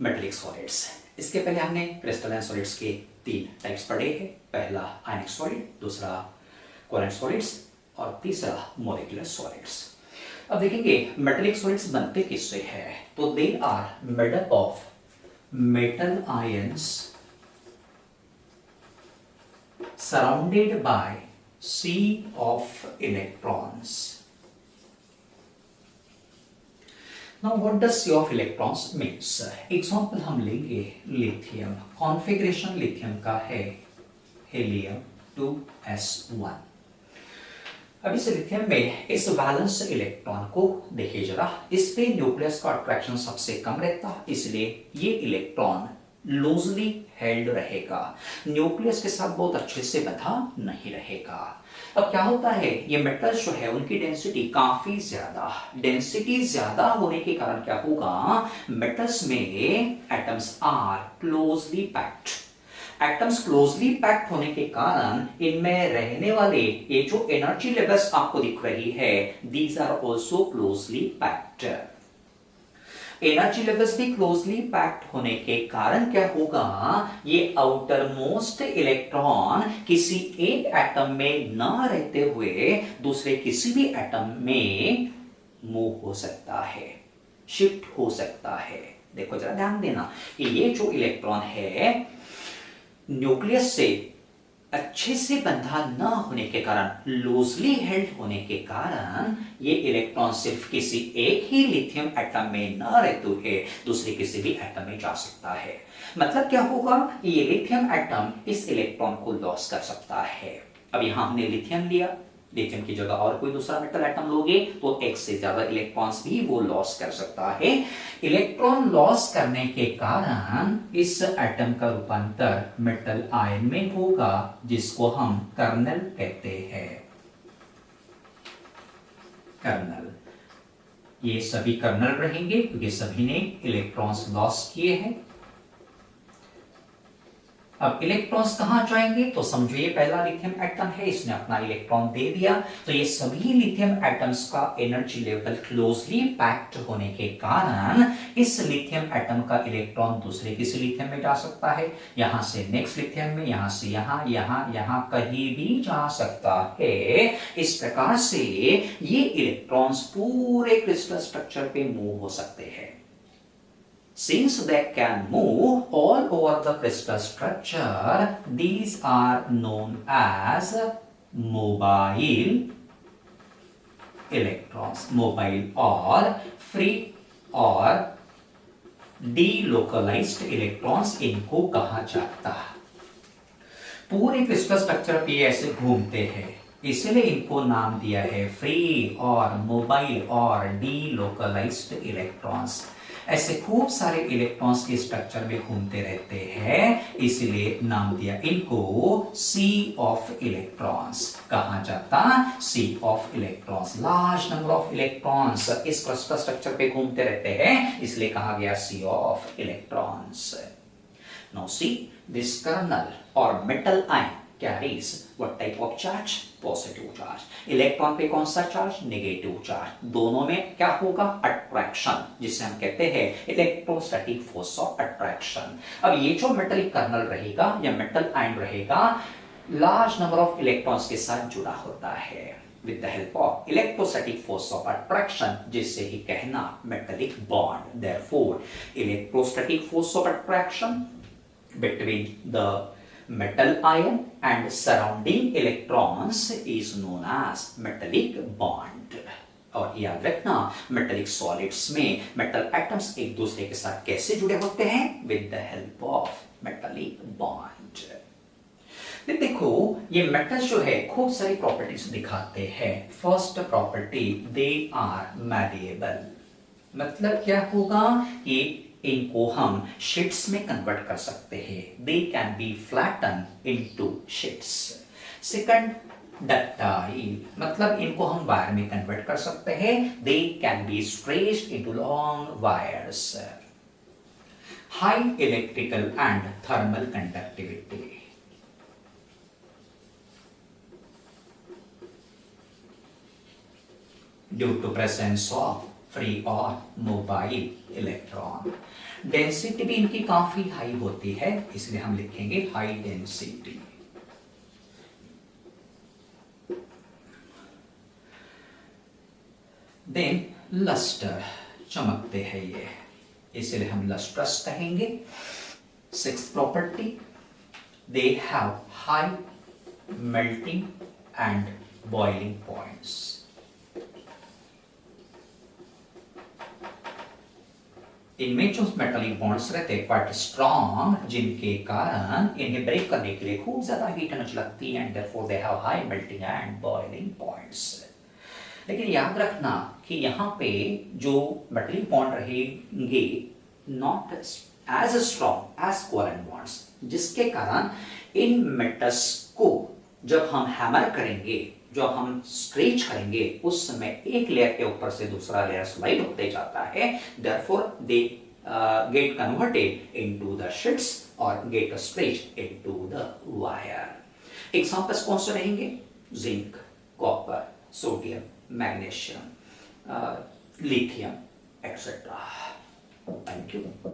Metallic solids. इसके पहले हमने क्रिस्टलाइन सॉलिड्स के 3 टाइप्स पढ़े हैं। पहला आयनिक सॉलिड, दूसरा कोवेलेंट सॉलिड्स और तीसरा मॉलिक्यूलर सॉलिड्स। अब देखेंगे मेटेलिक सॉलिड्स बनते किससे हैं। तो they are made up of metal ions surrounded by sea of electrons. Now what does sea of electrons means? Example हम लेंगे लिथियम। कॉन्फ़िगरेशन लिथियम का है हीलियम 2s1। अब इस लिथियम में इस वैलेंस इलेक्ट्रॉन को देखिए जरा, इस पे न्यूक्लियस का अट्रैक्शन सबसे कम रहता, इसलिए ये इलेक्ट्रॉन लूजली हेल्ड रहेगा, न्यूक्लियस के साथ बहुत अच्छे से बंधा नहीं रहेगा। अब क्या होता है, ये मेटल्स जो है उनकी डेंसिटी काफी ज्यादा, डेंसिटी ज्यादा होने के कारण क्या होगा, मेटल्स में atoms are closely packed. Atoms closely packed होने के कारण इनमें रहने वाले ये जो एनर्जी लेवल्स आपको दिख रही है, these are also closely packed. Energy levels भी क्लोजली पैक्ड होने के कारण क्या होगा, ये आउटर मोस्ट इलेक्ट्रॉन किसी एक एटम में ना रहते हुए दूसरे किसी भी एटम में मूव हो सकता है, शिफ्ट हो सकता है। देखो जरा ध्यान देना कि ये जो इलेक्ट्रॉन है न्यूक्लियस से अच्छे से बंधा न होने के कारण, लूजली हेल्ड होने के कारण ये इलेक्ट्रॉन सिर्फ किसी एक ही लिथियम एटम में न रहते हुए दूसरे किसी भी एटम में जा सकता है। मतलब क्या होगा, ये लिथियम एटम इस इलेक्ट्रॉन को लॉस कर सकता है। अब यहां हमने लिथियम लिया, लिथियम की जगह और कोई दूसरा मेटल एटम लोगे तो एक से ज्यादा इलेक्ट्रॉन्स भी वो लॉस कर सकता है। इलेक्ट्रॉन लॉस करने के कारण इस एटम का रूपांतर मेटल आयन में होगा, जिसको हम कर्नल कहते हैं। कर्नल, ये सभी कर्नल रहेंगे क्योंकि सभी ने इलेक्ट्रॉन्स लॉस किए हैं। अब इलेक्ट्रॉन्स कहां जाएंगे, तो समझो ये पहला लिथियम एटम है, इसने अपना इलेक्ट्रॉन दे दिया, तो ये सभी लिथियम एटम्स का एनर्जी लेवल क्लोजली पैक्ड होने के कारण इस लिथियम एटम का इलेक्ट्रॉन दूसरे किसी लिथियम में जा सकता है, यहां से नेक्स्ट लिथियम में, यहां से यहां कहीं भी जा सकता है। इस प्रकार से ये इलेक्ट्रॉन्स पूरे क्रिस्टल स्ट्रक्चर पे मूव हो सकते हैं। Since they can move all over the crystal structure, these are known as mobile electrons, mobile or free or delocalized electrons इनको कहा जाता है। पूरे क्रिस्टल स्ट्रक्चर पे ऐसे घूमते हैं, इसलिए इनको नाम दिया है फ्री और मोबाइल और डीलोकलाइज्ड इलेक्ट्रॉन्स। ऐसे खूब सारे इलेक्ट्रॉन्स के स्ट्रक्चर में घूमते रहते हैं, इसलिए नाम दिया इनको सी ऑफ इलेक्ट्रॉन्स। कहा जाता sea of electrons, large number of electrons इस क्रिस्टल स्ट्रक्चर पे घूमते रहते हैं, इसलिए कहा गया sea of electrons. Now see, this kernel or metal ion carries what type of charge? Positive charge. Electron पे कौन सा चार्ज? Negative charge. दोनों में क्या होगा? अट्रैक्शन, जिसे हम कहते हैं इलेक्ट्रोस्टैटिक फोर्स ऑफ अट्रैक्शन। अब ये जो मेटलिक कर्नल रहेगा या मेटल आयन रहेगा, लार्ज नंबर ऑफ इलेक्ट्रॉन्स के साथ जुड़ा होता है with the help of electrostatic force of attraction, जिससे ही कहना metallic bond। Therefore, electrostatic force of attraction between the metal ion and surrounding electrons is known as metallic bond। और याद रखना, मेटेलिक सॉलिड्स में मेटल एटम्स एक दूसरे के साथ कैसे जुड़े होते हैं? with the help of metallic bond। देखो ये मेटल्स जो है खूब सारी प्रॉपर्टीज दिखाते हैं। First property, they are malleable. मतलब क्या होगा कि इनको हम शीट्स में कन्वर्ट कर सकते हैं। They can be flatten into sheets. Second, ductile, मतलब इनको हम वायर में कन्वर्ट कर सकते हैं। They can be stretched into long wires. High electrical and thermal conductivity. Due to presence of free or mobile electron. Density भी इनकी काफी हाई होती है, इसलिए हम लिखेंगे हाई डेंसिटी। देन लस्टर, चमकते हैं ये, इसलिए हम लस्ट्रस कहेंगे। Sixth property, they have high melting and boiling points. इनमें जो मेटालिक बॉन्ड्स रहते हैं क्वाइट स्ट्रॉन्ग, जिनके कारण इन्हें ब्रेक करने के लिए खूब ज्यादा हीट एनर्जी लगती है, and therefore they have high melting and boiling points. लेकिन याद रखना कि यहाँ पे जो मेटालिक बॉन्ड रहेंगे not as strong as covalent bonds, जिसके कारण इन मेटल्स को जब हम हैमर करेंगे, जब हम स्ट्रेच करेंगे, उस समय एक लेयर के ऊपर से दूसरा लेयर स्लाइड होते जाता है, therefore they get converted into the sheets और get stretch into the wire. Examples कौन से रहेंगे? Zinc, copper, sodium, magnesium, lithium, etcetera. Thank you.